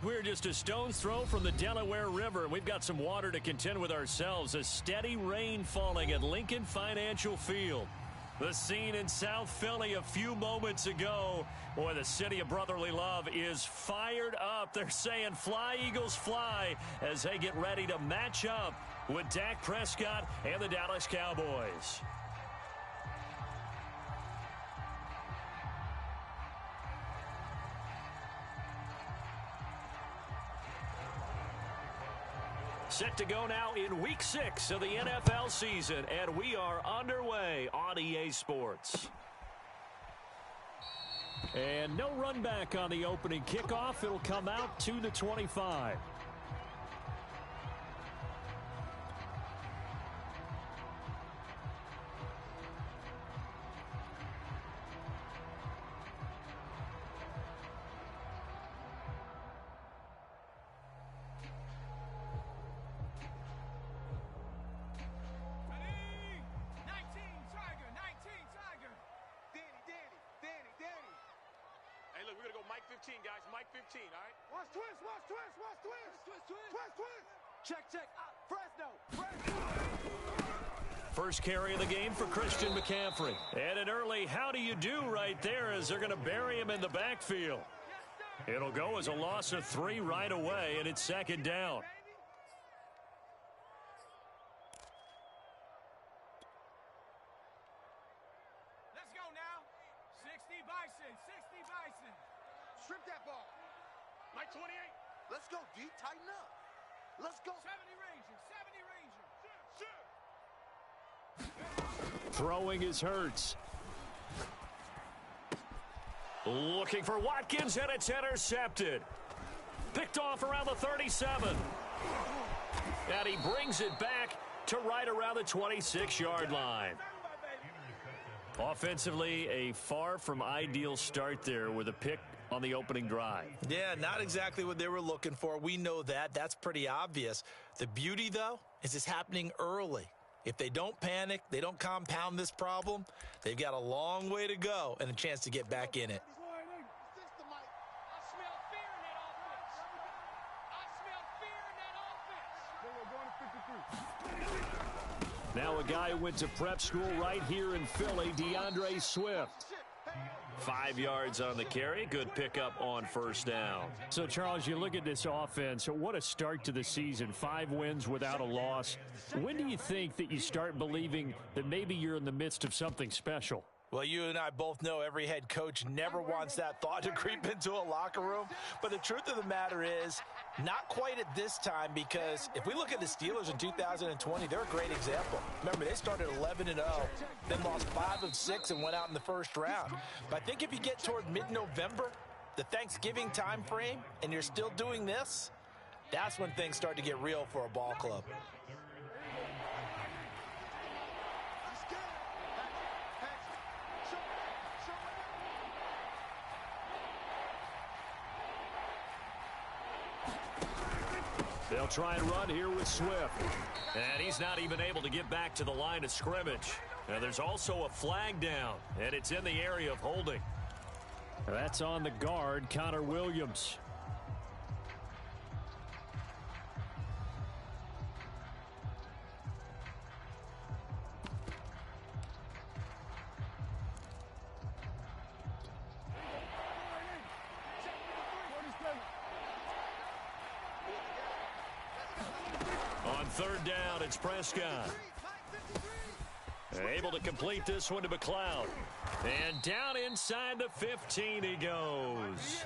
We're just a stone's throw from the Delaware River. We've got some water to contend with ourselves. A steady rain falling at Lincoln Financial Field. The scene in South Philly a few moments ago. Boy, the city of brotherly love is fired up. They're saying fly, Eagles, fly, as they get ready to match up with Dak Prescott and the Dallas Cowboys. Set to go now in Week 6 of the NFL season, and we are underway on EA Sports. And no run back on the opening kickoff. It'll come out to the 25. Guys, Mike 15, all right? Watch twist, watch twist, watch twist. Twist, twist. Check. Fresno. First carry of the game for Christian McCaffrey. And an early how do you do right there as they're going to bury him in the backfield. It'll go as a loss of 3 right away, and it's second down. Let's go now. 60 Bison. Strip that ball. Mike 28. Let's go, D. Tighten up. Let's go. 70 Ranger. Throwing is Hurts. Looking for Watkins, and it's intercepted. Picked off around the 37. And he brings it back to right around the 26-yard line. Offensively, a far from ideal start there with a pick on the opening drive. Yeah, not exactly what they were looking for. We know that. That's pretty obvious. The beauty, though, is it's happening early. If they don't panic, they don't compound this problem, they've got a long way to go and a chance to get back in it. Now a guy who went to prep school right here in Philly, DeAndre Swift. 5 yards on the carry. Good pickup on first down. So, Charles, you look at this offense. What a start to the season. 5 wins without a loss. When do you think that you start believing that maybe you're in the midst of something special? Well, you and I both know every head coach never wants that thought to creep into a locker room. But the truth of the matter is, not quite at this time, because if we look at the Steelers in 2020, they're a great example. Remember, they started 11-0, then lost 5 of 6 and went out in the first round. But I think if you get toward mid-November, the Thanksgiving time frame, and you're still doing this, that's when things start to get real for a ball club. They'll try and run here with Swift. And he's not even able to get back to the line of scrimmage. Now there's also a flag down, and it's in the area of holding. That's on the guard, Connor Williams. On third down, it's Prescott. Able to complete this one to McLeod. And down inside the 15 he goes.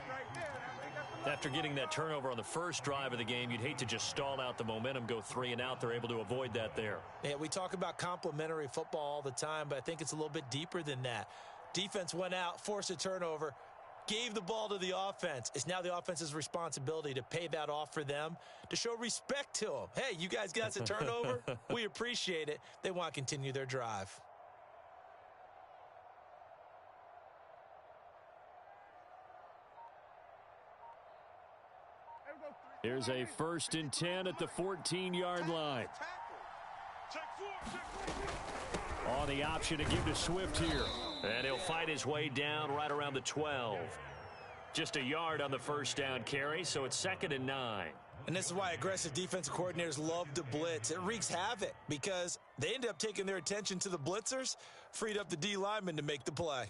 After getting that turnover on the first drive of the game, you'd hate to just stall out the momentum, go 3 and out. They're able to avoid that there. Yeah, we talk about complementary football all the time, but I think it's a little bit deeper than that. Defense went out, forced a turnover, gave the ball to the offense. It's now the offense's responsibility to pay that off for them, to show respect to them. Hey, you guys got us a turnover. We appreciate it. They want to continue their drive. Here's a 1st and 10 at the 14-yard line. On the option to give to Swift here. And he'll fight his way down right around the 12. Just a yard on the first down carry, so it's 2nd and 9. And this is why aggressive defensive coordinators love to blitz. It wreaks havoc because they end up taking their attention to the blitzers, freed up the D lineman to make the play.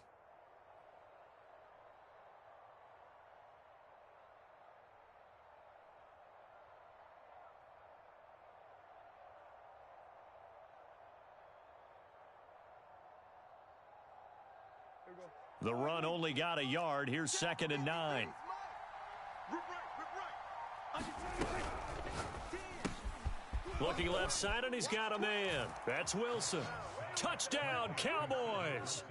The run only got a yard. Here's 2nd and 9. Looking left side, and he's got a man. That's Wilson. Touchdown, Cowboys.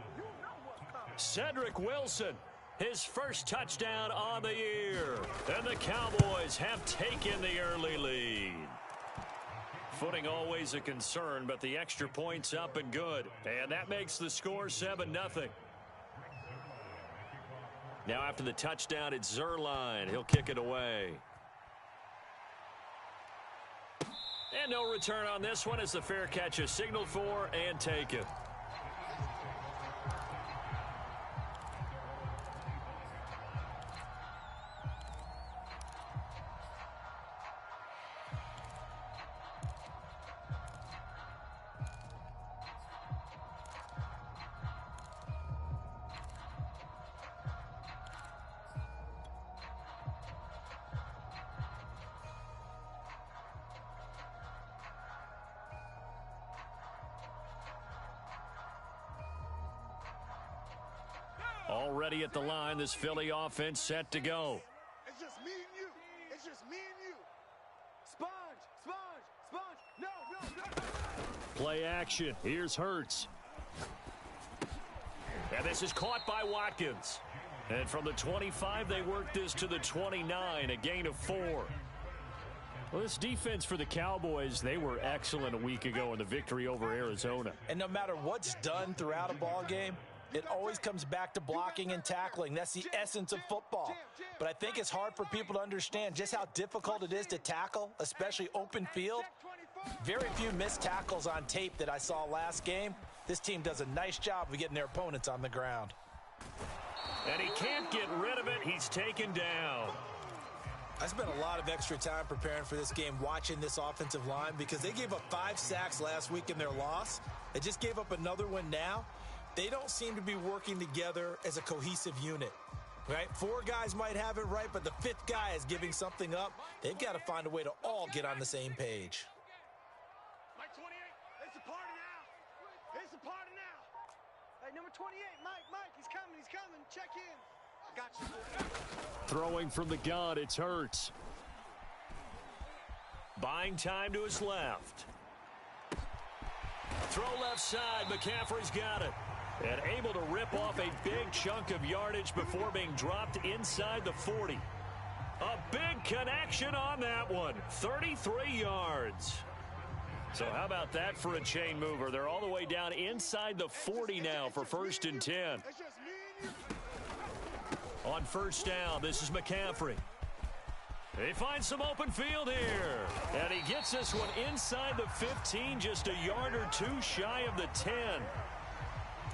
Cedric Wilson, his first touchdown on the year. And the Cowboys have taken the early lead. Footing always a concern, but the extra point's up and good. And that makes the score 7-0. Now after the touchdown, it's Zuerlein. He'll kick it away. And no return on this one as the fair catch is signaled for and taken. Already at the line, this Philly offense set to go. It's just me and you. It's just me and you. Sponge. No. Play action. Here's Hurts. And this is caught by Watkins. And from the 25, they work this to the 29, a gain of 4. Well, this defense for the Cowboys, they were excellent a week ago in the victory over Arizona. And no matter what's done throughout a ball game, it always comes back to blocking and tackling. That's the essence of football. But I think it's hard for people to understand just how difficult it is to tackle, especially open field. Very few missed tackles on tape that I saw last game. This team does a nice job of getting their opponents on the ground. And he can't get rid of it. He's taken down. I spent a lot of extra time preparing for this game watching this offensive line because they gave up 5 sacks last week in their loss. They just gave up another one now. They don't seem to be working together as a cohesive unit, right? 4 guys might have it right, but the 5th guy is giving something up. They've got to find a way to all get on the same page. Mike 28, it's a party now. It's a party now. Hey, number 28, Mike, he's coming. Check in. I got you. Throwing from the gun, it's Hurts. Buying time to his left. Throw left side, McCaffrey's got it. And able to rip off a big chunk of yardage before being dropped inside the 40. A big connection on that one. 33 yards. So how about that for a chain mover? They're all the way down inside the 40 now for 1st and 10. It's just me and you. On first down, this is McCaffrey. He finds some open field here. And he gets this one inside the 15, just a yard or 2 shy of the 10.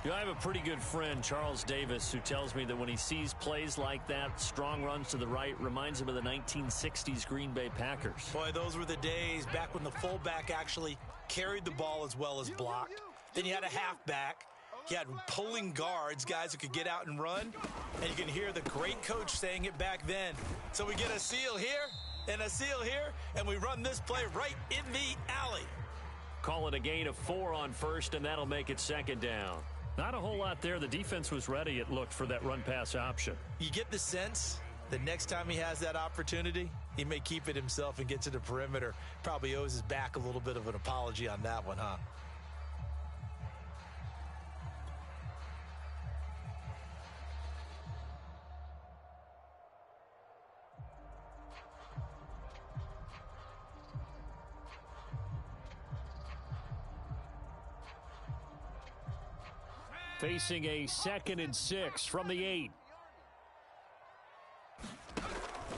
You know, I have a pretty good friend, Charles Davis, who tells me that when he sees plays like that, strong runs to the right, reminds him of the 1960s Green Bay Packers. Boy, those were the days back when the fullback actually carried the ball as well as blocked. Then you had a halfback. You had pulling guards, guys who could get out and run. And you can hear the great coach saying it back then. So we get a seal here and a seal here, and we run this play right in the alley. Call it a gain of 4 on first, and that'll make it 2nd down. Not a whole lot there. The defense was ready, it looked, for that run-pass option. You get the sense that next time he has that opportunity, he may keep it himself and get to the perimeter. Probably owes his back a little bit of an apology on that one, huh? Facing a 2nd and 6 from the 8.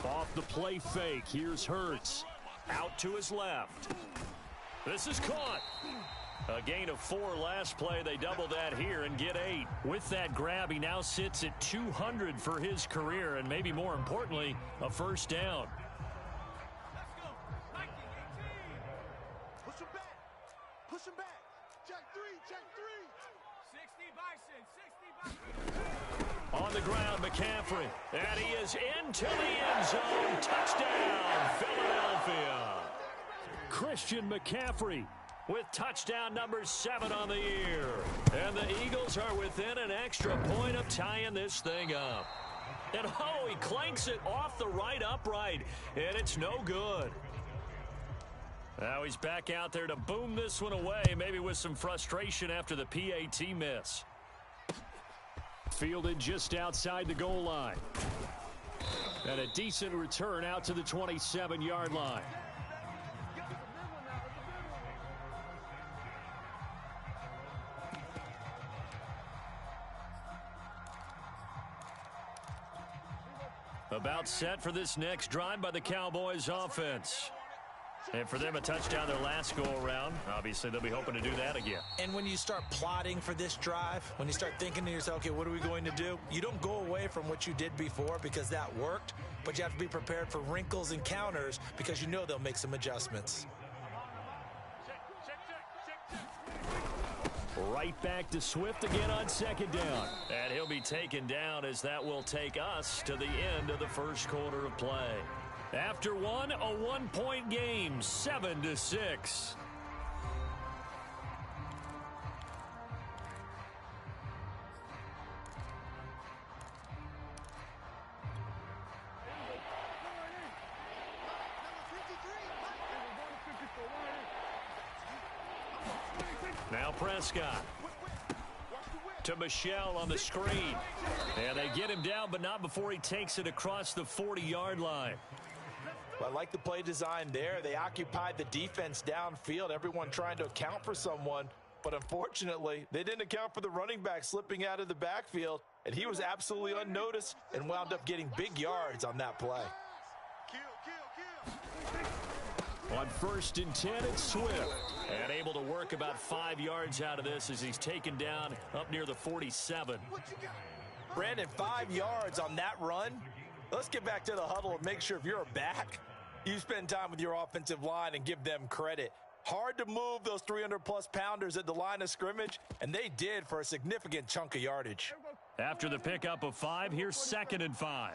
Off the play fake, here's Hurts. Out to his left. This is caught. A gain of 4 last play. They double that here and get 8. With that grab, he now sits at 200 for his career, and maybe more importantly, a first down. Push him back. Push him back. Check 3. Check 3. 60 Bison. 60 Bison. On the ground, McCaffrey. And he is into the end zone. Touchdown, Philadelphia. Christian McCaffrey with touchdown number 7 on the year. And the Eagles are within an extra point of tying this thing up. And oh, he clanks it off the right upright, and it's no good. Now he's back out there to boom this one away, maybe with some frustration after the PAT miss. Fielded just outside the goal line. And a decent return out to the 27-yard line. About set for this next drive by the Cowboys offense. And for them, a touchdown their last go-around. Obviously, they'll be hoping to do that again. And when you start plotting for this drive, when you start thinking to yourself, okay, what are we going to do? You don't go away from what you did before because that worked, but you have to be prepared for wrinkles and counters because you know they'll make some adjustments. Right back to Swift again on second down. And he'll be taken down as that will take us to the end of the first quarter of play. After one, a 1-point game, 7-6. Now Prescott to Michelle on the screen. And they get him down, but not before he takes it across the 40-yard line. Well, I like the play design there. They occupied the defense downfield, everyone trying to account for someone. But unfortunately, they didn't account for the running back slipping out of the backfield, and he was absolutely unnoticed and wound up getting big yards on that play. On 1st and 10, it's Swift. And able to work about 5 yards out of this as he's taken down up near the 47. Brandon, 5 yards on that run. Let's get back to the huddle and make sure if you're a back, you spend time with your offensive line and give them credit. Hard to move those 300-plus pounders at the line of scrimmage, and they did for a significant chunk of yardage. After the pickup of 5, here's 2nd and 5.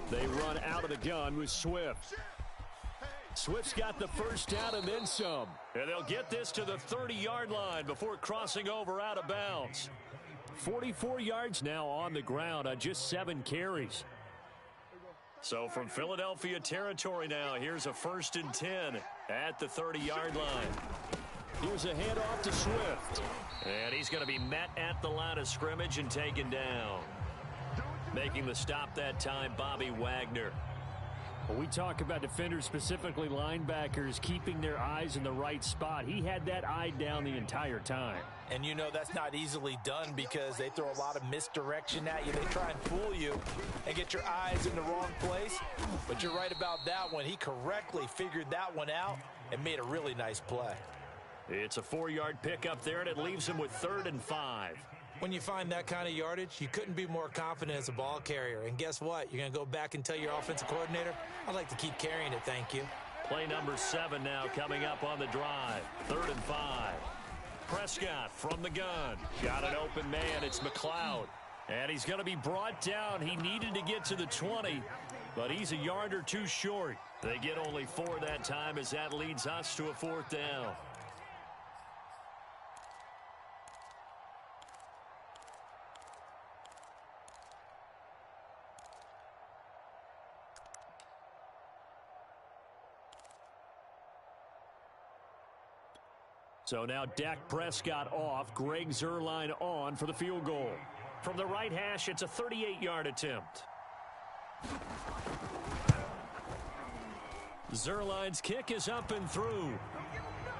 They run out of the gun with Swift. Swift's got the first down and then some. And they'll get this to the 30-yard line before crossing over out of bounds. 44 yards now on the ground on just 7 carries. So from Philadelphia territory now, here's a 1st and 10 at the 30-yard line. Here's a handoff to Swift. And he's going to be met at the line of scrimmage and taken down. Making the stop that time, Bobby Wagner. Well, we talk about defenders, specifically linebackers, keeping their eyes in the right spot. He had that eye down the entire time. And you know that's not easily done because they throw a lot of misdirection at you. They try and fool you and get your eyes in the wrong place. But you're right about that one. He correctly figured that one out and made a really nice play. It's a 4-yard pickup there, and it leaves him with 3rd and 5. When you find that kind of yardage, you couldn't be more confident as a ball carrier. And guess what? You're going to go back and tell your offensive coordinator, I'd like to keep carrying it, thank you. Play number 7 now coming up on the drive. 3rd and 5. Prescott from the gun. Got an open man. It's McLeod. And he's going to be brought down. He needed to get to the 20, but he's a yard or 2 short. They get only 4 that time as that leads us to a 4th down. So now Dak Prescott off, Greg Zuerlein on for the field goal. From the right hash, it's a 38-yard attempt. Zuerlein's kick is up and through.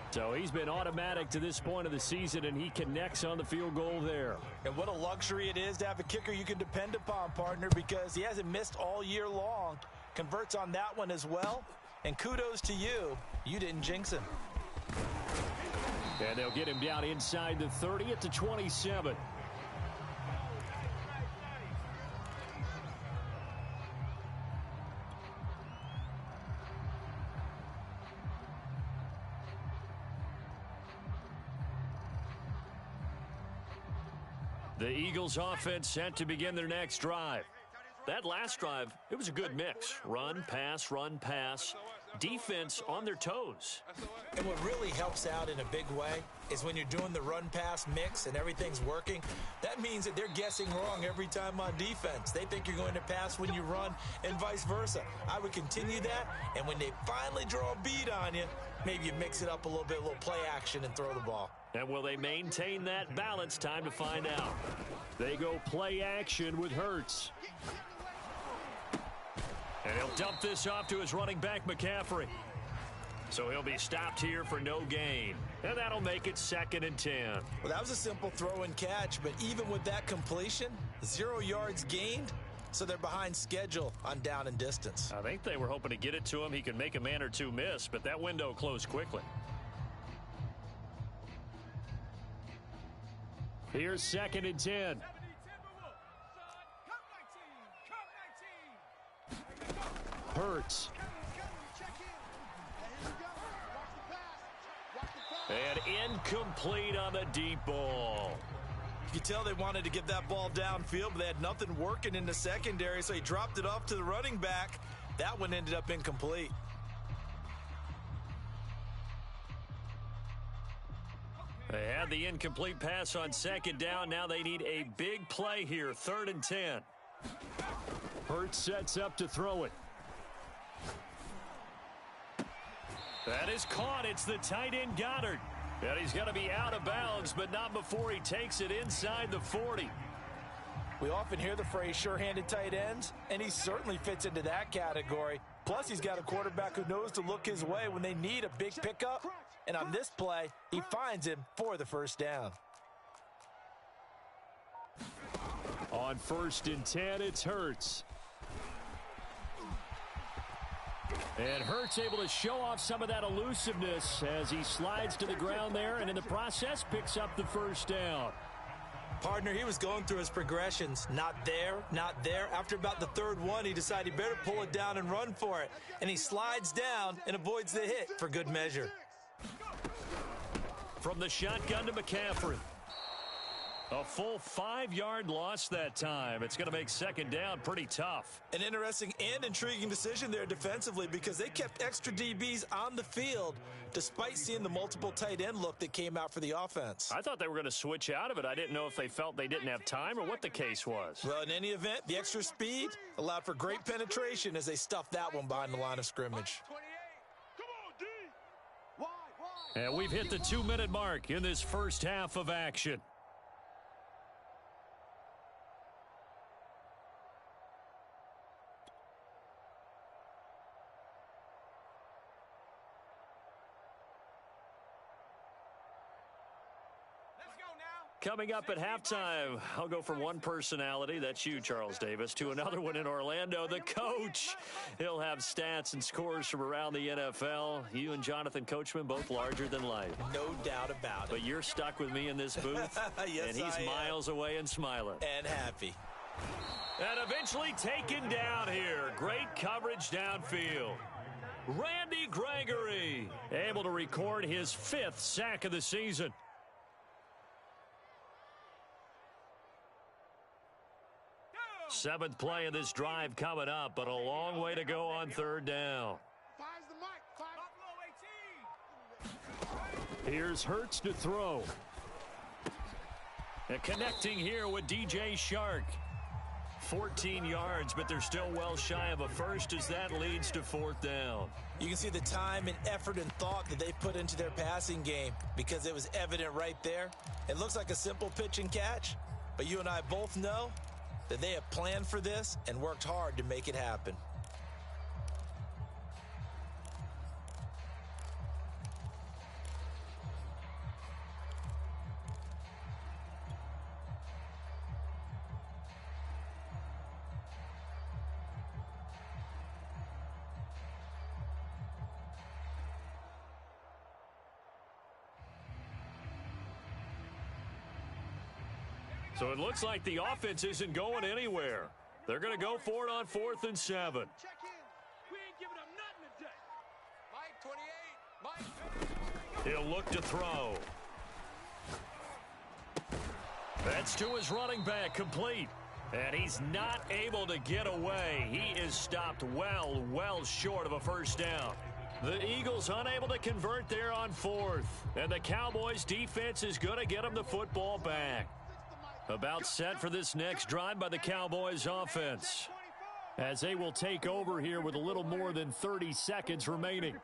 So he's been automatic to this point of the season, and he connects on the field goal there. And what a luxury it is to have a kicker you can depend upon, partner, because he hasn't missed all year long. Converts on that one as well. And kudos to you. You didn't jinx him. And they'll get him down inside the 30 at the 27. The Eagles offense set to begin their next drive. That last drive, it was a good mix. Run, pass, defense on their toes. And what really helps out in a big way is when you're doing the run-pass mix and everything's working, that means that they're guessing wrong every time on defense. They think you're going to pass when you run and vice versa. I would continue that, and when they finally draw a beat on you, maybe you mix it up a little bit, a little play action and throw the ball. And will they maintain that balance? Time to find out. They go play action with Hurts. And he'll dump this off to his running back, McCaffrey. So he'll be stopped here for no gain. And that'll make it 2nd and 10. Well, that was a simple throw and catch, but even with that completion, 0 yards gained, so they're behind schedule on down and distance. I think they were hoping to get it to him. He could make a man or two miss, but that window closed quickly. Here's 2nd and 10. Hurts. And incomplete on the deep ball. You could tell they wanted to get that ball downfield, but they had nothing working in the secondary, so he dropped it off to the running back. That one ended up incomplete. They had the incomplete pass on 2nd down. Now they need a big play here, 3rd and 10. Hurts sets up to throw it. That is caught. It's the tight end Goddard. And he's going to be out of bounds, but not before he takes it inside the 40. We often hear the phrase sure-handed tight ends, and he certainly fits into that category. Plus, he's got a quarterback who knows to look his way when they need a big pickup. And on this play, he finds him for the 1st down. On 1st and 10, it's Hurts. And Hurts able to show off some of that elusiveness as he slides to the ground there, and in the process picks up the 1st down. Partner, he was going through his progressions. Not there, not there. After about the 3rd one, he decided he better pull it down and run for it. And he slides down and avoids the hit for good measure. From the shotgun to McCaffrey. A full 5-yard loss that time. It's going to make 2nd down pretty tough. An interesting and intriguing decision there defensively because they kept extra DBs on the field despite seeing the multiple tight end look that came out for the offense. I thought they were going to switch out of it. I didn't know if they felt they didn't have time or what the case was. Well, in any event, the extra speed allowed for great penetration as they stuffed that one behind the line of scrimmage. And we've hit the 2-minute mark in this first half of action. Coming up at halftime, I'll go from one personality, that's you, Charles Davis, to another one in Orlando, the coach. He'll have stats and scores from around the NFL. You and Jonathan Coachman, both larger than life. No doubt about it. But you're stuck with me in this booth, yes, and he's miles away and smiling. And happy. And eventually taken down here. Great coverage downfield. Randy Gregory able to record his 5th sack of the season. Seventh play of this drive coming up, but a long way to go on 3rd down. Here's Hurts to throw. And connecting here with DJ Shark. 14 yards, but they're still well shy of a first as that leads to 4th down. You can see the time and effort and thought that they put into their passing game because it was evident right there. It looks like a simple pitch and catch, but you and I both know that they have planned for this and worked hard to make it happen. So it looks like the offense isn't going anywhere. They're going to go for it on 4th and 7. Check in. We ain't giving up nothing today. Mike 28. Mike. He'll look to throw. That's to his running back, complete. And he's not able to get away. He is stopped well short of a first down. The Eagles unable to convert there on 4th. And the Cowboys defense is going to get them the football back. About set for this next drive by the Cowboys offense, as they will take over here with a little more than 30 seconds remaining.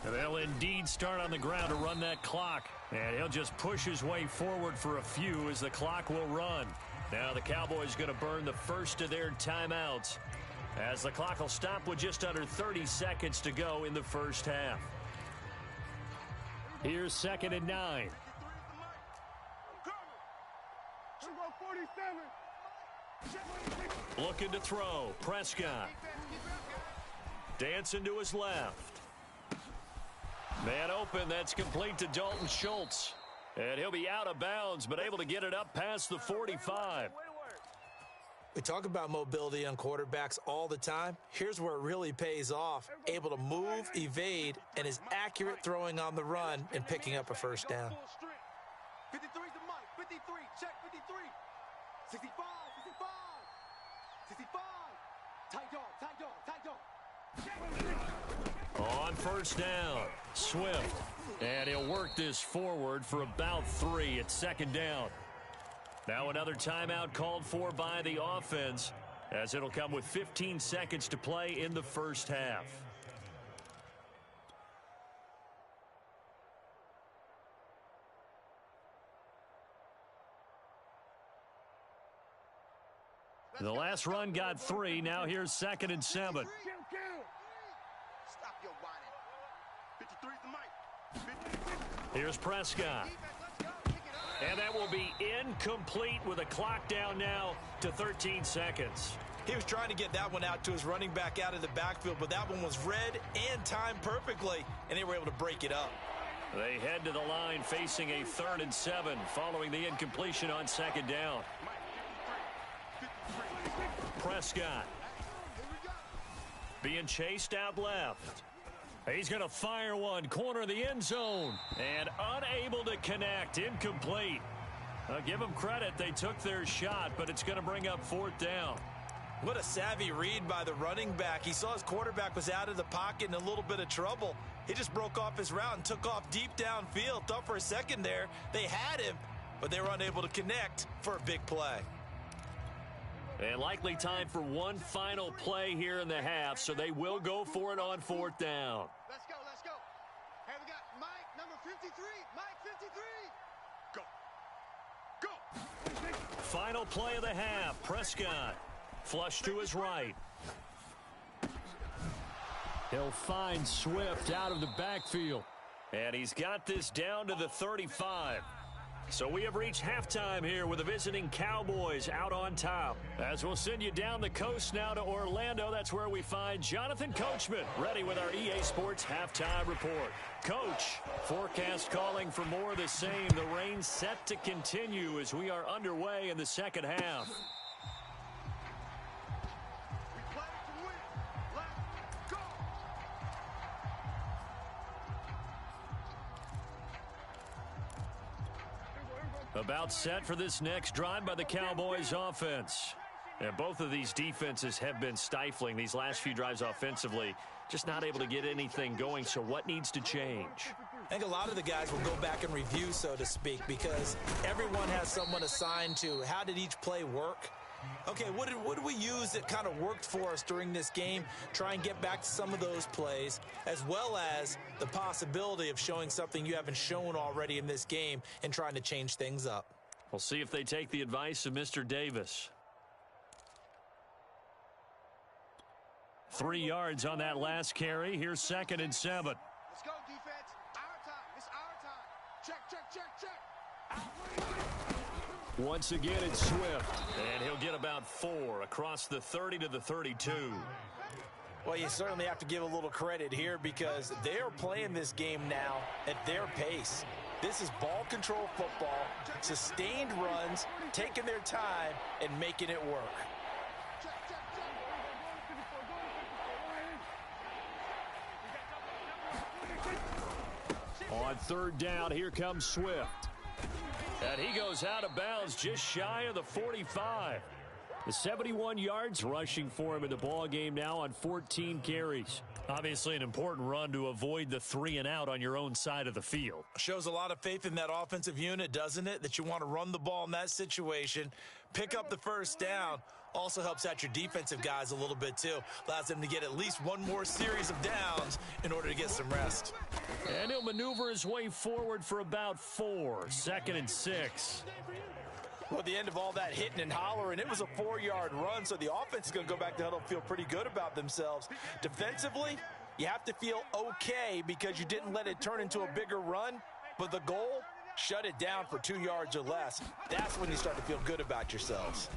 And they'll indeed start on the ground to run that clock. And he'll just push his way forward for a few as the clock will run. Now the Cowboys going to burn the first of their timeouts, as the clock will stop with just under 30 seconds to go in the first half. Here's 2nd and 9. Looking to throw. Prescott. Dancing to his left. Man open. That's complete to Dalton Schultz. And he'll be out of bounds, but able to get it up past the 45. We talk about mobility on quarterbacks all the time. Here's where it really pays off. Able to move, evade, and is accurate throwing on the run and picking up a first down. 53's the Mike. 53. Check 53. 65. 65. 65. Tight dog. Tight dog. Tight dog. On first down, Swift. And he'll work this forward for about 3 at 2nd down. Now another timeout called for by the offense, as it'll come with 15 seconds to play in the first half. The last run got 3. Now here's 2nd and 7. Stop your whining. 53's the Mike. 53. Here's Prescott. And that will be incomplete with a clock down now to 13 seconds. He was trying to get that one out to his running back out of the backfield, but that one was read and timed perfectly, and they were able to break it up. They head to the line facing a 3rd and 7 following the incompletion on 2nd down. Prescott being chased out left. He's going to fire one, corner of the end zone, and unable to connect, incomplete. Give them credit, they took their shot, but it's going to bring up 4th down. What a savvy read by the running back. He saw his quarterback was out of the pocket in a little bit of trouble. He just broke off his route and took off deep downfield. Thought for a second there they had him, but they were unable to connect for a big play. And likely time for one final play here in the half, so they will go for it on 4th down. Let's go, let's go. Hey, we got Mike, number 53. Mike, 53. Go. Go. Final play of the half. Prescott flush to his right. He'll find Swift out of the backfield. And he's got this down to the 35. So we have reached halftime here with the visiting Cowboys out on top. As we'll send you down the coast now to Orlando, that's where we find Jonathan Coachman ready with our EA Sports Halftime Report. Coach, forecast calling for more of the same. The rain set to continue as we are underway in the second half. We play to win. Let's go. About set for this next drive by the Cowboys offense. And both of these defenses have been stifling these last few drives offensively. Just not able to get anything going, so what needs to change? I think a lot of the guys will go back and review, so to speak, because everyone has someone assigned to how did each play work. Okay, what did we use that kind of worked for us during this game? Try and get back to some of those plays, as well as the possibility of showing something you haven't shown already in this game and trying to change things up. We'll see if they take the advice of Mr. Davis. 3 yards on that last carry. Here's 2nd and 7. Let's go, defense. Our time. It's our time. Check, check, check, check. Once again, it's Swift. And he'll get about 4 across the 30 to the 32. Well, you certainly have to give a little credit here because they're playing this game now at their pace. This is ball control football, sustained runs, taking their time, and making it work. On third down, here comes Swift. And he goes out of bounds just shy of the 45. The 71 yards rushing for him in the ball game now on 14 carries. Obviously an important run to avoid the 3 and out on your own side of the field. Shows a lot of faith in that offensive unit, doesn't it? That you want to run the ball in that situation, pick up the first down. Also helps out your defensive guys a little bit too. Allows them to get at least one more series of downs in order to get some rest. And he'll maneuver his way forward for about 4. 2nd and 6. Well, at the end of all that hitting and hollering, it was a 4-yard run, so the offense is going to go back to huddle and feel pretty good about themselves. Defensively, you have to feel okay because you didn't let it turn into a bigger run, but the goal, shut it down for 2 yards or less. That's when you start to feel good about yourselves.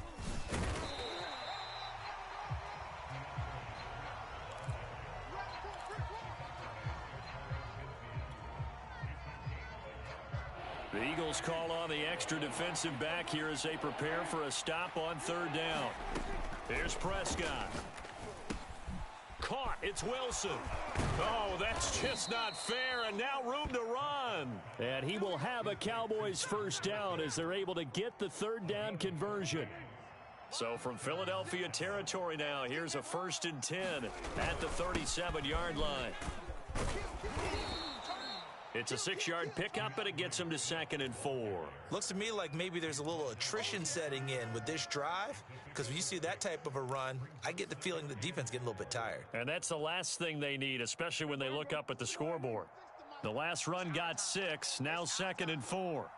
The Eagles call on the extra defensive back here as they prepare for a stop on third down. Here's Prescott. Caught. It's Wilson. Oh, that's just not fair, and now room to run. And he will have a Cowboys first down as they're able to get the third down conversion. So from Philadelphia territory now, here's a 1st and 10 at the 37-yard line. It's a 6-yard pickup, but it gets him to 2nd and 4. Looks to me like maybe there's a little attrition setting in with this drive, because when you see that type of a run, I get the feeling the defense getting a little bit tired. And that's the last thing they need, especially when they look up at the scoreboard. The last run got 6, now 2nd and 4.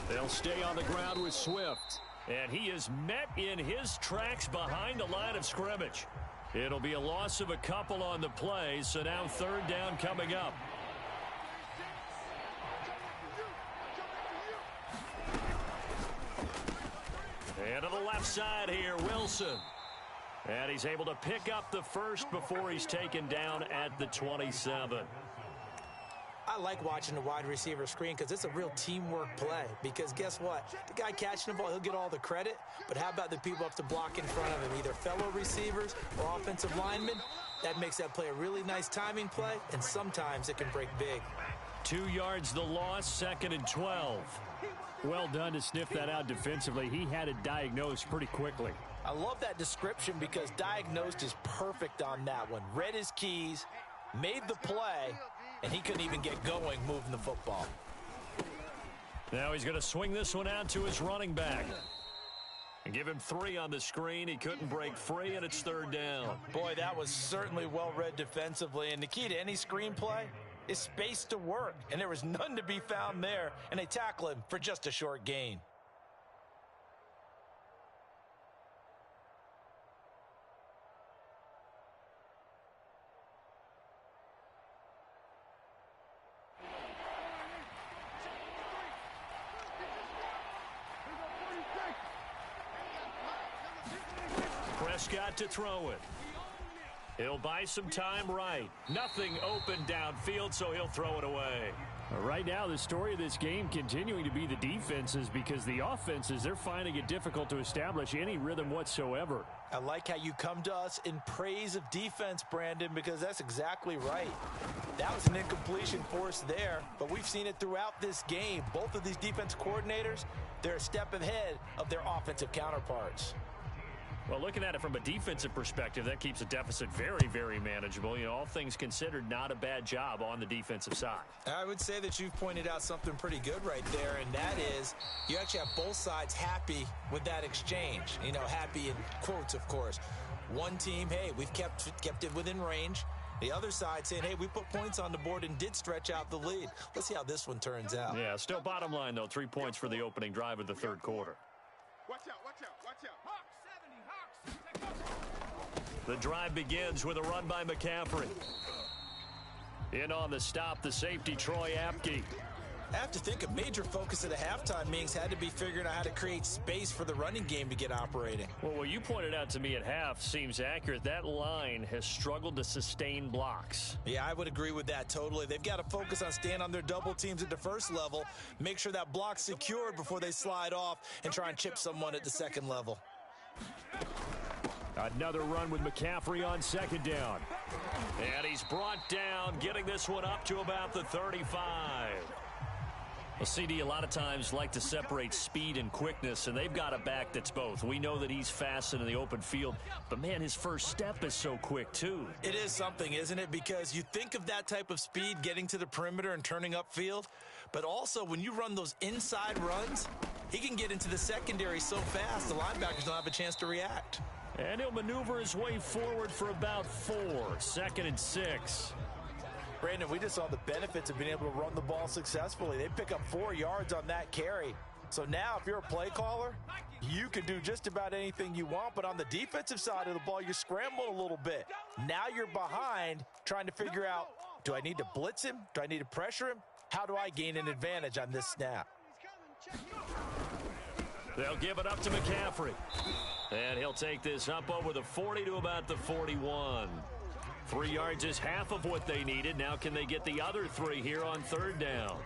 They'll stay on the ground with Swift, and he is met in his tracks behind the line of scrimmage. It'll be a loss of a couple on the play, so now third down coming up. And to the left side here, Wilson. And he's able to pick up the first before he's taken down at the 27. I like watching the wide receiver screen because it's a real teamwork play. Because guess what? The guy catching the ball, he'll get all the credit. But how about the people up to block in front of him, either fellow receivers or offensive linemen? That makes that play a really nice timing play, and sometimes it can break big. 2 yards the loss, 2nd and 12. Well done to sniff that out defensively. He had it diagnosed pretty quickly. I love that description because diagnosed is perfect on that one. Read his keys, made the play, and he couldn't even get going moving the football. Now he's going to swing this one out to his running back. And give him 3 on the screen. He couldn't break free, and it's third down. Boy, that was certainly well read defensively. And the key to any screenplay is space to work. And there was none to be found there. And they tackle him for just a short gain. Prescott to throw it. He'll buy some time right. Nothing open downfield, so he'll throw it away. Right now, the story of this game continuing to be the defenses, because the offenses, they're finding it difficult to establish any rhythm whatsoever. I like how you come to us in praise of defense, Brandon, because that's exactly right. That was an incompletion force there, but we've seen it throughout this game. Both of these defense coordinators, they're a step ahead of their offensive counterparts. Well, looking at it from a defensive perspective, that keeps the deficit very, very manageable. You know, all things considered, not a bad job on the defensive side. I would say that you've pointed out something pretty good right there, and that is you actually have both sides happy with that exchange. You know, happy in quotes, of course. One team, hey, we've kept it within range. The other side saying, hey, we put points on the board and did stretch out the lead. Let's see how this one turns out. Yeah, still bottom line, though, 3 points for the opening drive of the third quarter. Watch out, watch out, watch out. The drive begins with a run by McCaffrey. In on the stop, the safety, Troy Apke. I have to think a major focus at the halftime meetings had to be figuring out how to create space for the running game to get operating. Well, what you pointed out to me at half seems accurate. That line has struggled to sustain blocks. Yeah, I would agree with that totally. They've got to focus on staying on their double teams at the first level, make sure that block's secured before they slide off and try and chip someone at the second level. Another run with McCaffrey on second down. And he's brought down, getting this one up to about the 35. Well, CD, a lot of times like to separate speed and quickness, and they've got a back that's both. We know that he's fast in the open field, but, man, his first step is so quick, too. It is something, isn't it? Because you think of that type of speed getting to the perimeter and turning upfield, but also when you run those inside runs, he can get into the secondary so fast the linebackers don't have a chance to react. And he'll maneuver his way forward for about 4, 2nd and 6. Brandon, we just saw the benefits of being able to run the ball successfully. They pick up 4 yards on that carry. So now if you're a play caller, you can do just about anything you want. But on the defensive side of the ball, you're scrambling a little bit. Now you're behind trying to figure out, do I need to blitz him? Do I need to pressure him? How do I gain an advantage on this snap? They'll give it up to McCaffrey. And he'll take this up over the 40 to about the 41. 3 yards is half of what they needed. Now can they get the other 3 here on third down?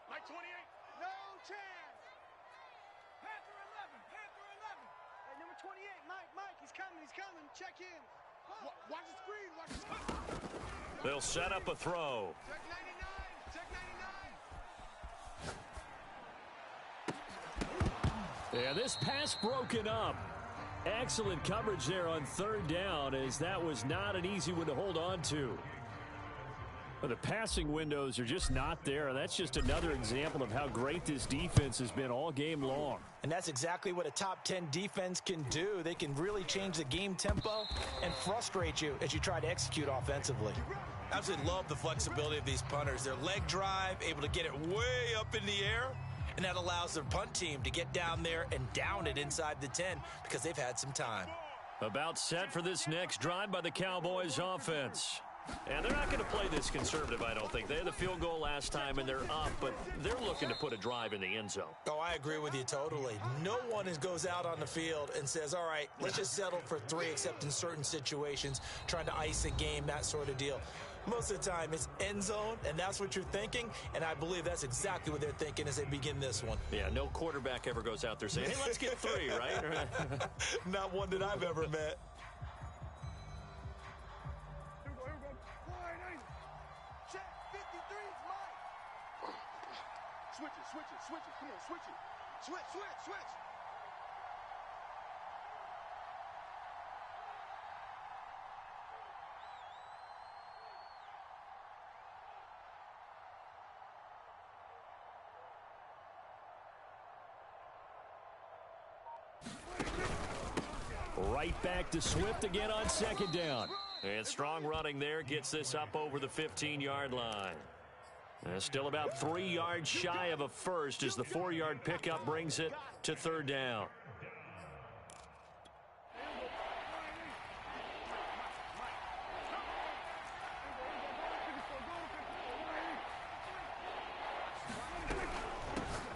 Mike 28. No chance. Panther 11. Panther 11. Hey, number 28, Mike, he's coming. Check in. Watch the screen. Watch the screen. They'll set up a throw. Check 99. Check 99. Yeah, this pass broken up. Excellent coverage there on third down, as that was not an easy one to hold on to. But the passing windows are just not there. That's just another example of how great this defense has been all game long. And that's exactly what a top 10 defense can do. They can really change the game tempo and frustrate you as you try to execute offensively. I absolutely love the flexibility of these punters. Their leg drive, able to get it way up in the air, and that allows their punt team to get down there and down it inside the 10 because they've had some time. About set for this next drive by the Cowboys offense. And they're not going to play this conservative, I don't think. They had the field goal last time, and they're up, but they're looking to put a drive in the end zone. Oh, I agree with you totally. No one goes out on the field and says, all right, let's just settle for 3, except in certain situations, trying to ice a game, that sort of deal. Most of the time, it's end zone, and that's what you're thinking, and I believe that's exactly what they're thinking as they begin this one. Yeah, no quarterback ever goes out there saying, hey, let's get 3, right? Not one that I've ever met. Switch it. Come on, switch it. Switch. Right back to Swift again on second down. And strong running there gets this up over the 15-yard line. Still about 3 yards shy of a first as the 4-yard pickup brings it to third down.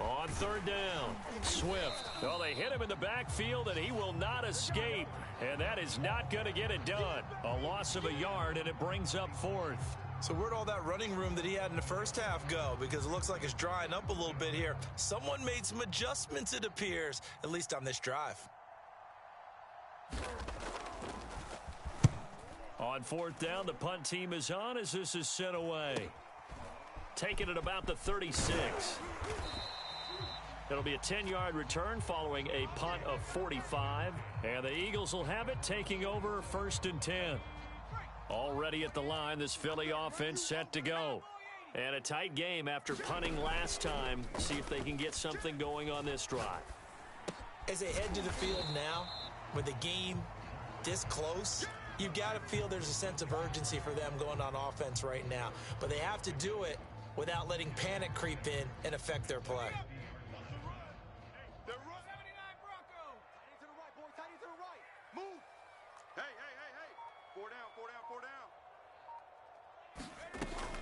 On third down, Swift. Well, they hit him in the backfield, and he will not escape. And that is not going to get it done. A loss of a yard, and it brings up fourth. So where'd all that running room that he had in the first half go? Because it looks like it's drying up a little bit here. Someone made some adjustments, it appears, at least on this drive. On fourth down, the punt team is on as this is sent away. Taking it about the 36. It'll be a 10-yard return following a punt of 45. And the Eagles will have it, taking over 1st and 10. Already at the line, this Philly offense set to go. And a tight game after punting last time. See if they can get something going on this drive. As they head to the field now, with the game this close, You've got to feel there's a sense of urgency for them going on offense right now. But they have to do it without letting panic creep in and affect their play.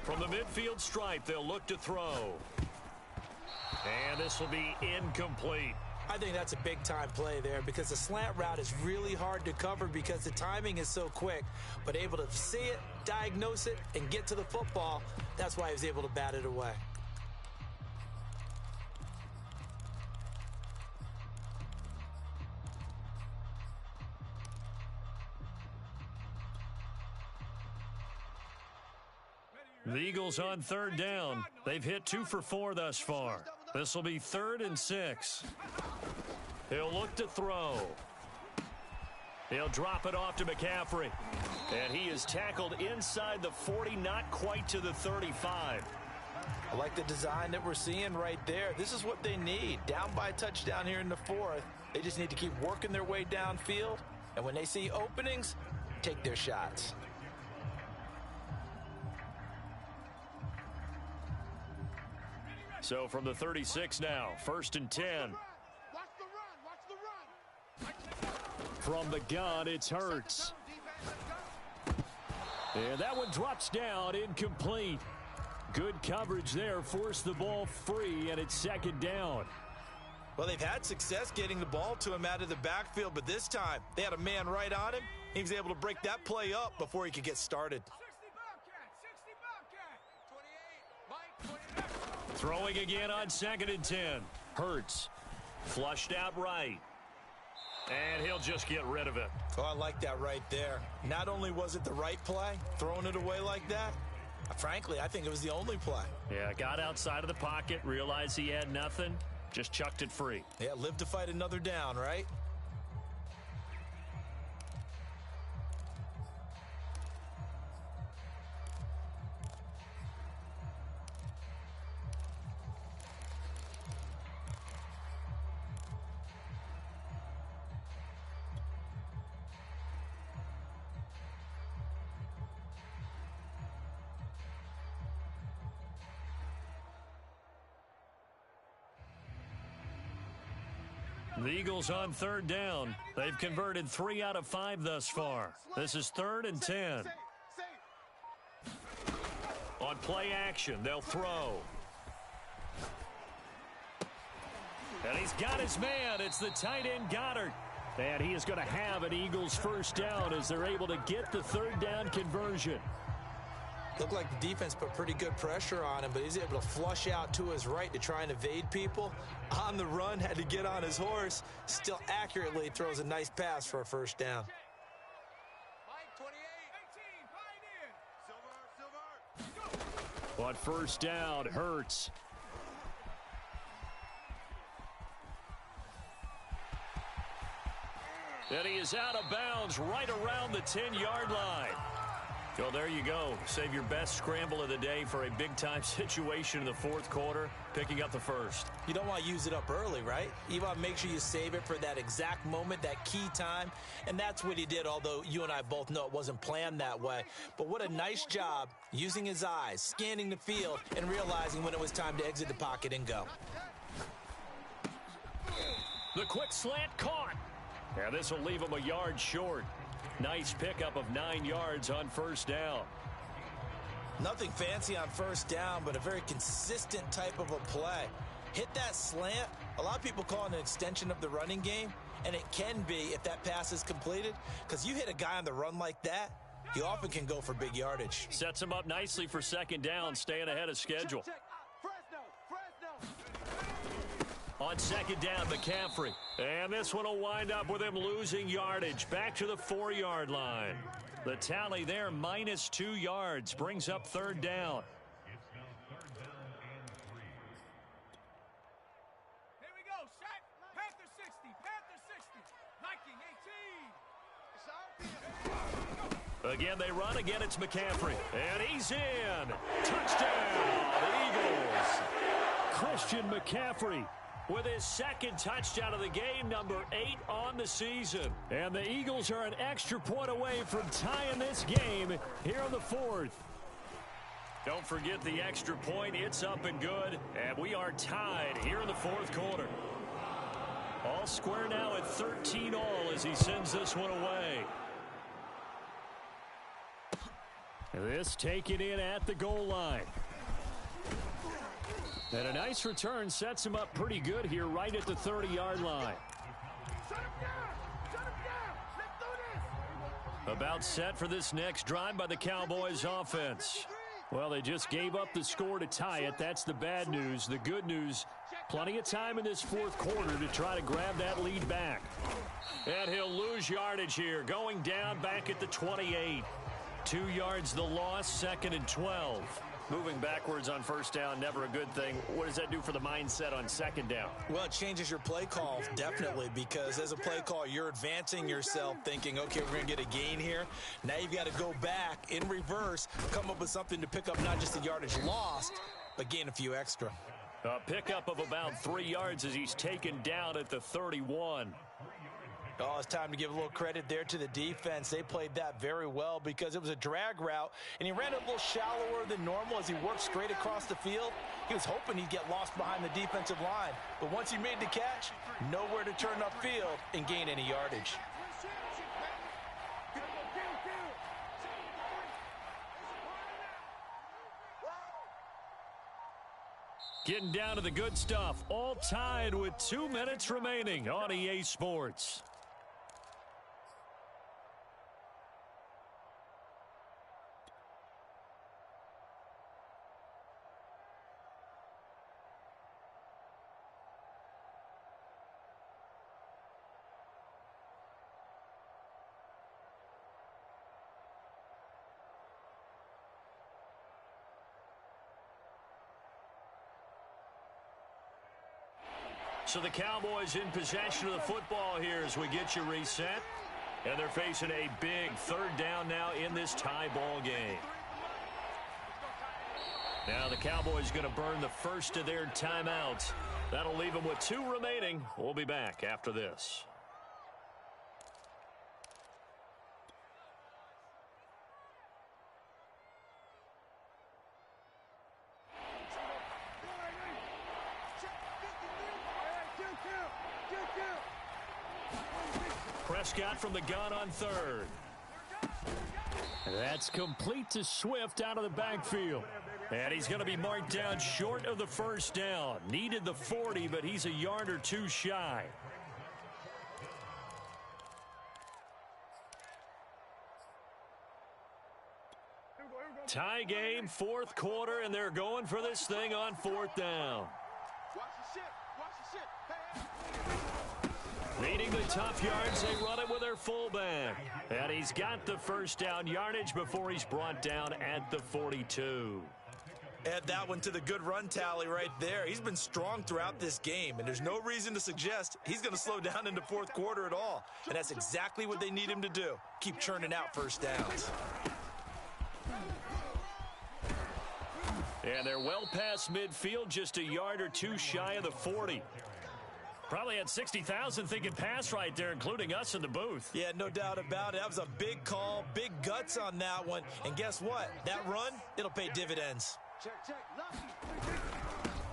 From the midfield stripe, they'll look to throw. And this will be incomplete. I think that's a big-time play there because the slant route is really hard to cover because the timing is so quick. But able to see it, diagnose it, and get to the football, that's why he was able to bat it away. The Eagles on third down. They've hit 2 for 4 thus far. This will be 3rd and 6. He'll look to throw. He'll drop it off to McCaffrey. And he is tackled inside the 40, not quite to the 35. I like the design that we're seeing right there. This is what they need. Down by a touchdown here in the 4th. They just need to keep working their way downfield. And when they see openings, take their shots. So from the 36 now, 1st and 10. From the gun, it's Hurts. And that one drops down, incomplete. Good coverage there, forced the ball free, and it's 2nd down. Well, they've had success getting the ball to him out of the backfield, but this time they had a man right on him. He was able to break that play up before he could get started. Throwing again on 2nd and 10. Hurts. Flushed out right. And he'll just get rid of it. Oh, I like that right there. Not only was it the right play, throwing it away like that, frankly, I think it was the only play. Yeah, got outside of the pocket, realized he had nothing, just chucked it free. Yeah, live to fight another down, right? The Eagles on 3rd down. They've converted 3 out of 5 thus far. This is 3rd and 10. On play action, they'll throw. And he's got his man. It's the tight end Goddard. And he is going to have an Eagles 1st down as they're able to get the 3rd down conversion. Looked like the defense put pretty good pressure on him, but he's able to flush out to his right to try and evade people. On the run, had to get on his horse. Still accurately throws a nice pass for a 1st down. On 1st down, Hurts. And he is out of bounds right around the 10-yard line. Well, there you go. Save your best scramble of the day for a big-time situation in the 4th quarter, picking up the 1st. You don't want to use it up early, right? You want to make sure you save it for that exact moment, that key time. And that's what he did, although you and I both know it wasn't planned that way. But what a nice job using his eyes, scanning the field, and realizing when it was time to exit the pocket and go. The quick slant caught. And this will leave him a yard short. Nice pickup of 9 yards on 1st down. Nothing fancy on 1st down, but a very consistent type of a play. Hit that slant. A lot of people call it an extension of the running game, and it can be if that pass is completed, because you hit a guy on the run like that, he often can go for big yardage. Sets him up nicely for 2nd down, staying ahead of schedule. On 2nd down, McCaffrey. And this one will wind up with him losing yardage. Back to the 4-yard line. The tally there, -2 yards. Brings up 3rd down. Here we go, Shaq. Panther 60, Panther 60. Viking 18. Again, they run. Again, it's McCaffrey. And he's in. Touchdown, Eagles. Christian McCaffrey with his second touchdown of the game, number 8 on the season. And the Eagles are an extra point away from tying this game here in the fourth. Don't forget the extra point. It's up and good, and we are tied here in the fourth quarter. All square now at 13-all as he sends this one away. This taken in at the goal line. And a nice return sets him up pretty good here right at the 30-yard line. About set for this next drive by the Cowboys offense. Well, they just gave up the score to tie it. That's the bad news. The good news, plenty of time in this fourth quarter to try to grab that lead back. And he'll lose yardage here, going down back at the 28. 2 yards the loss, 2nd and 12. Moving backwards on first down, never a good thing. What does that do for the mindset on second down? Well, it changes your play call, definitely, because as a play call, you're advancing yourself thinking, okay, we're going to get a gain here. Now you've got to go back in reverse, come up with something to pick up not just the yardage lost, but gain a few extra. A pickup of about 3 yards as he's taken down at the 31. Oh, it's time to give a little credit there to the defense. They played that very well because it was a drag route, and he ran it a little shallower than normal as he worked straight across the field. He was hoping he'd get lost behind the defensive line, but once he made the catch, nowhere to turn upfield and gain any yardage. Getting down to the good stuff, all tied with 2 minutes remaining on EA Sports. So the Cowboys in possession of the football here as we get you reset. And they're facing a big third down now in this tie ball game. Now the Cowboys going to burn the first of their timeouts. That'll leave them with 2 remaining. We'll be back after this. Prescott from the gun on third. That's complete to Swift out of the backfield. And he's going to be marked down short of the first down. Needed the 40, but he's a yard or 2 shy. Tie game, fourth quarter, and they're going for this thing on 4th down. Needing the tough yards, they run it with their fullback. And he's got the first down yardage before he's brought down at the 42. Add that one to the good run tally right there. He's been strong throughout this game, and there's no reason to suggest he's going to slow down in the fourth quarter at all. And that's exactly what they need him to do. Keep churning out first downs. And they're well past midfield, just a yard or 2 shy of the 40. Probably had 60,000 thinking pass right there, including us in the booth. Yeah, no doubt about it. That was a big call, big guts on that one. And guess what? That run, it'll pay dividends.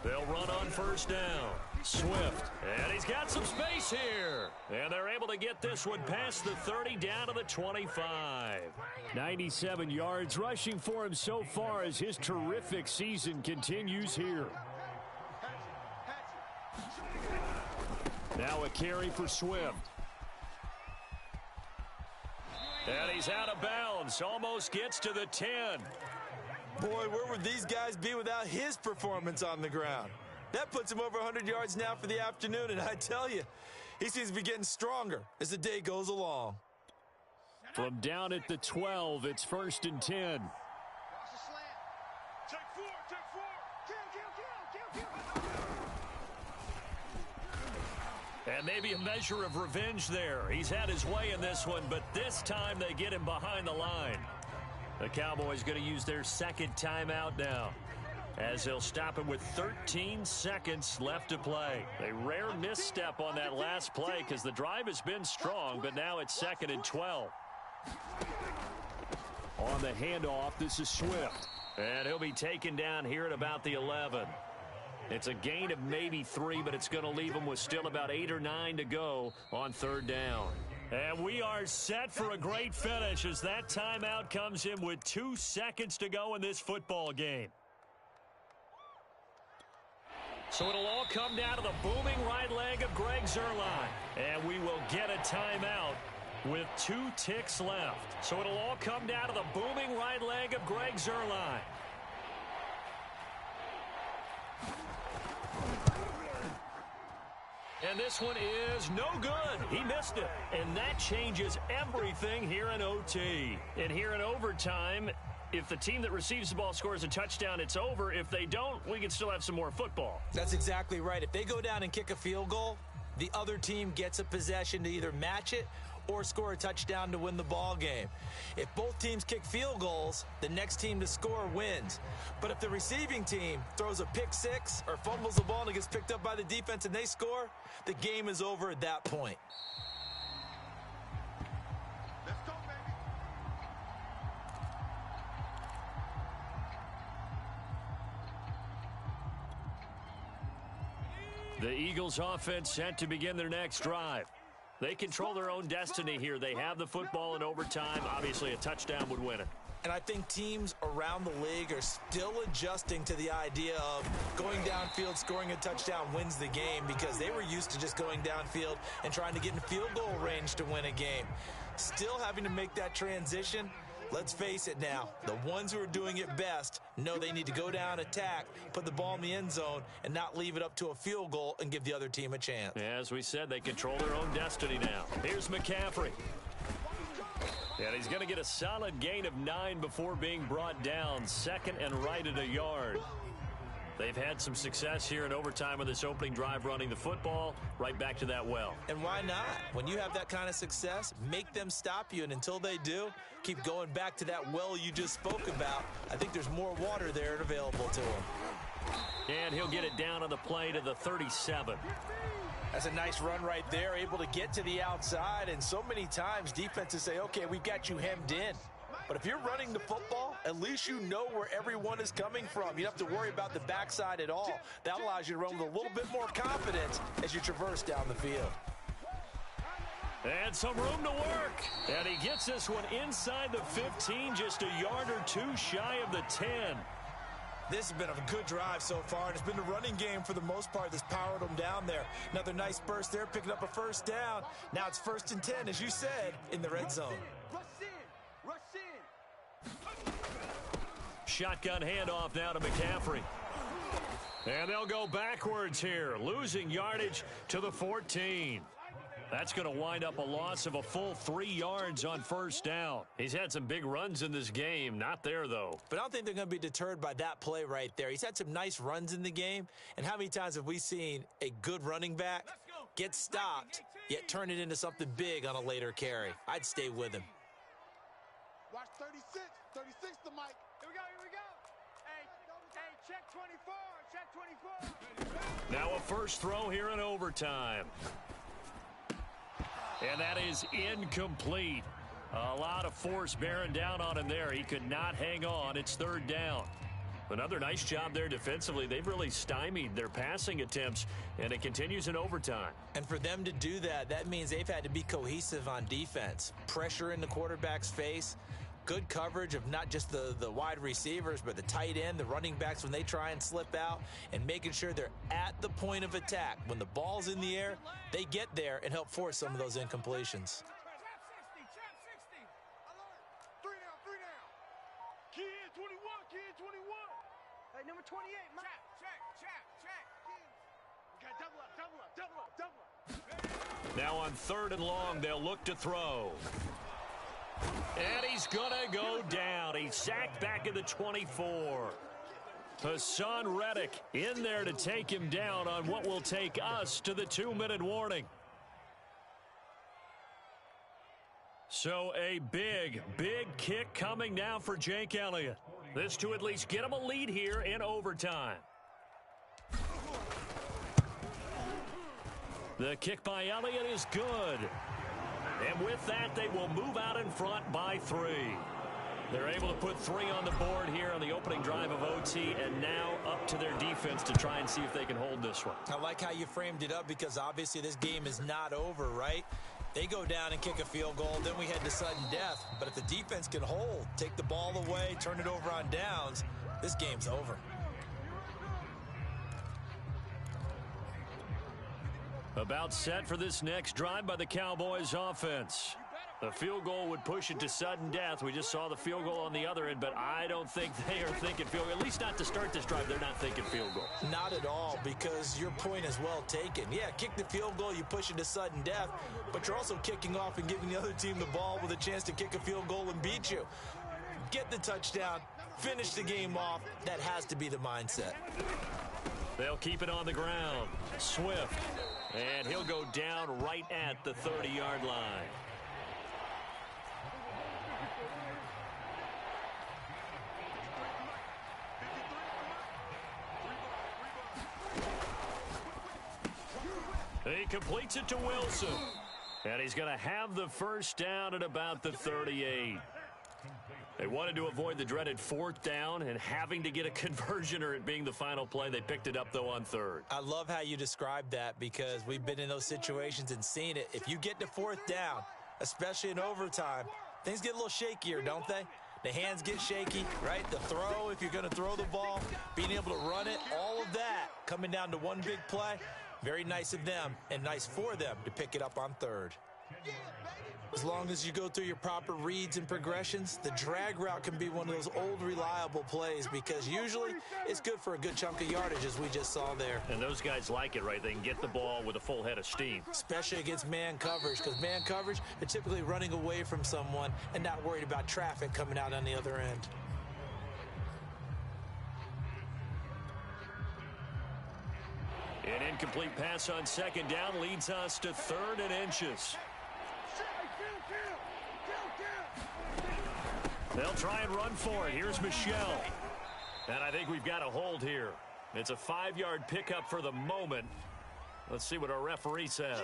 They'll run on first down. Swift. And he's got some space here. And they're able to get this one past the 30 down to the 25. 97 yards rushing for him so far as his terrific season continues here. Now a carry for Swift. And he's out of bounds. Almost gets to the 10. Boy, where would these guys be without his performance on the ground? That puts him over 100 yards now for the afternoon, and I tell you, he seems to be getting stronger as the day goes along. From down at the 12, it's 1st and 10. And maybe a measure of revenge there. He's had his way in this one, but this time they get him behind the line. The Cowboys going to use their second timeout now. as they'll stop him with 13 seconds left to play. A rare misstep on that last play because the drive has been strong, but now it's 2nd and 12. On the handoff, this is Swift. And he'll be taken down here at about the 11. It's a gain of maybe 3, but it's going to leave him with still about 8 or 9 to go on 3rd down. And we are set for a great finish as that timeout comes in with 2 seconds to go in this football game. So it'll all come down to the booming right leg of Greg Zuerlein. And we will get a timeout with 2 ticks left. So it'll all come down to the booming right leg of Greg Zuerlein. And this one is no good. He missed it. And that changes everything here in OT. And here in overtime, if the team that receives the ball scores a touchdown, it's over. If they don't, we can still have some more football. That's exactly right. If they go down and kick a field goal, the other team gets a possession to either match it or score a touchdown to win the ball game. If both teams kick field goals, the next team to score wins. But if the receiving team throws a pick six or fumbles the ball and it gets picked up by the defense and they score, the game is over at that point. Let's go, baby. The Eagles offense set to begin their next drive. They control their own destiny here. They have the football in overtime. Obviously, a touchdown would win it. And I think teams around the league are still adjusting to the idea of going downfield, scoring a touchdown wins the game, because they were used to just going downfield and trying to get in field goal range to win a game. Still having to make that transition. Let's face it now, the ones who are doing it best know they need to go down, attack, put the ball in the end zone, and not leave it up to a field goal and give the other team a chance. As we said, they control their own destiny now. Here's McCaffrey. And he's going to get a solid gain of 9 before being brought down. 2nd and right at a yard. They've had some success here in overtime with this opening drive running the football right back to that well. And why not? When you have that kind of success, make them stop you. And until they do, keep going back to that well you just spoke about. I think there's more water there available to him. And he'll get it down on the play to the 37. That's a nice run right there, able to get to the outside. And so many times defenses say, okay, we've got you hemmed in. But if you're running the football, at least you know where everyone is coming from. You don't have to worry about the backside at all. That allows you to run with a little bit more confidence as you traverse down the field. And some room to work. And he gets this one inside the 15, just a yard or 2 shy of the 10. This has been a good drive so far, and it's been the running game for the most part that's powered them down there. Another nice burst there, picking up a first down. Now it's 1st and 10, as you said, in the red zone. Shotgun handoff now to McCaffrey. And they'll go backwards here, losing yardage to the 14. That's going to wind up a loss of a full 3 yards on 1st down. He's had some big runs in this game. Not there, though. But I don't think they're going to be deterred by that play right there. He's had some nice runs in the game. And how many times have we seen a good running back get stopped, yet turn it into something big on a later carry? I'd stay with him. Watch 36. 36 to Mike. Here we go. Hey, check 24. Check 24. Now a first throw here in overtime. And that is incomplete. A lot of force bearing down on him there. He could not hang on. It's 3rd down. Another nice job there defensively. They've really stymied their passing attempts, and it continues in overtime. And for them to do that, that means they've had to be cohesive on defense. Pressure in the quarterback's face. Good coverage of not just the wide receivers, but the tight end, the running backs when they try and slip out, and making sure they're at the point of attack. When the ball's in the air, they get there and help force some of those incompletions. Trap 60. Alert. 3 down. Key in 21. Hey, number 28, Mike. Check. We got double up. Now on 3rd and long, they'll look to throw. And he's going to go down. He's sacked back at the 24. Hassan Reddick in there to take him down on what will take us to the 2-minute warning. So a big kick coming now for Jake Elliott. This to at least get them a lead here in overtime. The kick by Elliott is good. And with that, they will move out in front by 3. They're able to put 3 on the board here on the opening drive of OT, and now up to their defense to try and see if they can hold this one. I like how you framed it up because obviously this game is not over, right? They go down and kick a field goal, then we head to sudden death. But if the defense can hold, take the ball away, turn it over on downs, this game's over. About set for this next drive by the Cowboys offense. The field goal would push it to sudden death. We just saw the field goal on the other end, but I don't think they are thinking field goal. At least not to start this drive. They're not thinking field goal. Not at all, because your point is well taken. Yeah, kick the field goal, you push it to sudden death, but you're also kicking off and giving the other team the ball with a chance to kick a field goal and beat you. Get the touchdown, finish the game off. That has to be the mindset. They'll keep it on the ground. Swift. And he'll go down right at the 30-yard line. He completes it to Wilson. And he's going to have the first down at about the 38. They wanted to avoid the dreaded 4th down and having to get a conversion or it being the final play. They picked it up, though, on 3rd. I love how you described that because we've been in those situations and seen it. If you get to 4th down, especially in overtime, things get a little shakier, don't they? The hands get shaky, right? The throw, if you're going to throw the ball, being able to run it, all of that coming down to one big play. Very nice of them and nice for them to pick it up on 3rd. As long as you go through your proper reads and progressions, the drag route can be one of those old reliable plays because usually it's good for a good chunk of yardage as we just saw there. And those guys like it, right? They can get the ball with a full head of steam. Especially against man coverage because man coverage, they're typically running away from someone and not worried about traffic coming out on the other end. An incomplete pass on 2nd down leads us to 3rd and inches. They'll try and run for it. Here's Michelle. And I think we've got a hold here. It's a 5-yard pickup for the moment. Let's see what our referee says.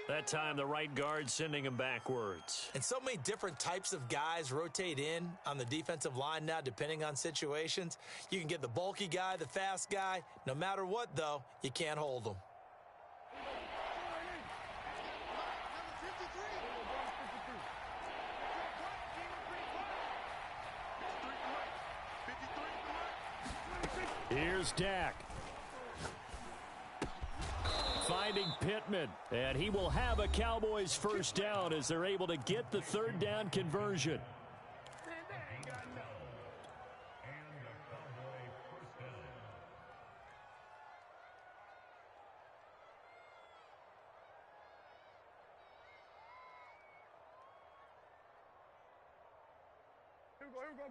That time the right guard sending him backwards. And so many different types of guys rotate in on the defensive line now depending on situations. You can get the bulky guy, the fast guy. No matter what, though, you can't hold them. Here's Dak. Finding Pittman, and he will have a Cowboys first down as they're able to get the 3rd down conversion.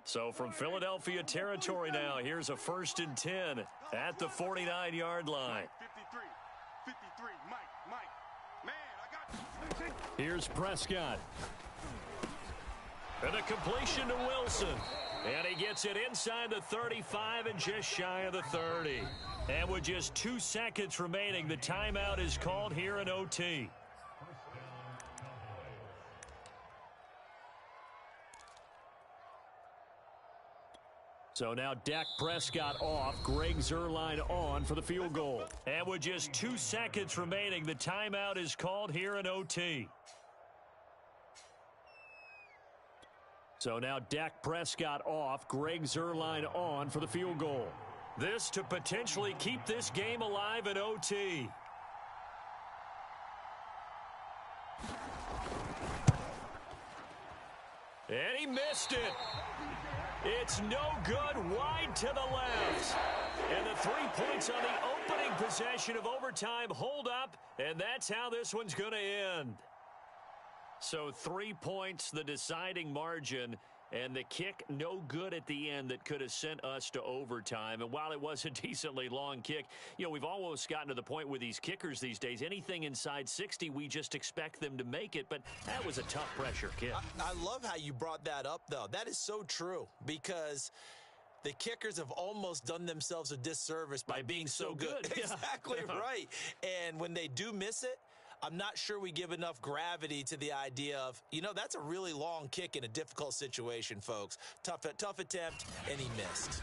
So from Philadelphia territory now, here's a 1st and 10 at the 49-yard line. 53, Mike, man, I got you. Here's Prescott. And a completion to Wilson. And he gets it inside the 35 and just shy of the 30. And with just 2 seconds remaining, the timeout is called here in OT. So now Dak Prescott off, Greg Zuerlein on for the field goal. And with just 2 seconds remaining, the timeout is called here in OT. So now Dak Prescott off, Greg Zuerlein on for the field goal. This to potentially keep this game alive in OT. And he missed it. It's no good, wide to the left. And the 3 points on the opening possession of overtime hold up, and that's how this one's going to end. So 3 points, the deciding margin, And the kick, no good at the end, that could have sent us to overtime. And while it was a decently long kick, we've almost gotten to the point with these kickers these days, anything inside 60, we just expect them to make it. But that was a tough pressure kick. I love how you brought that up, though. That is so true, because the kickers have almost done themselves a disservice by being so good. Exactly right. And when they do miss it, I'm not sure we give enough gravity to the idea of, that's a really long kick in a difficult situation, folks. Tough attempt, and he missed.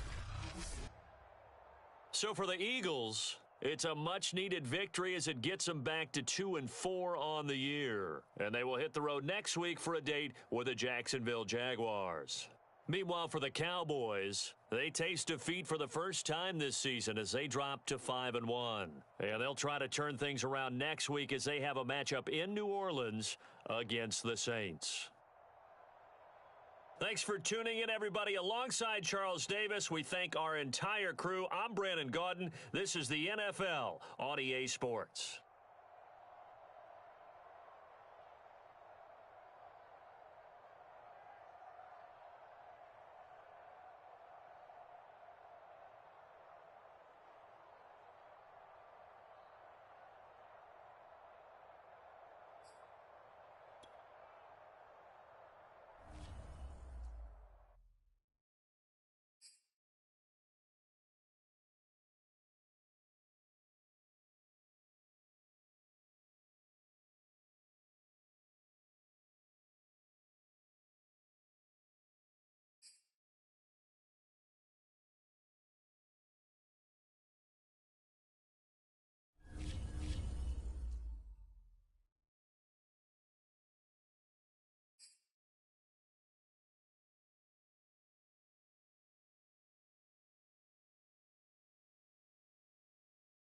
So for the Eagles, it's a much-needed victory as it gets them back to 2-4 on the year. And they will hit the road next week for a date with the Jacksonville Jaguars. Meanwhile, for the Cowboys, they taste defeat for the first time this season as they drop to 5-1. And they'll try to turn things around next week as they have a matchup in New Orleans against the Saints. Thanks for tuning in, everybody. Alongside Charles Davis, we thank our entire crew. I'm Brandon Gaudin. This is the NFL on EA Sports.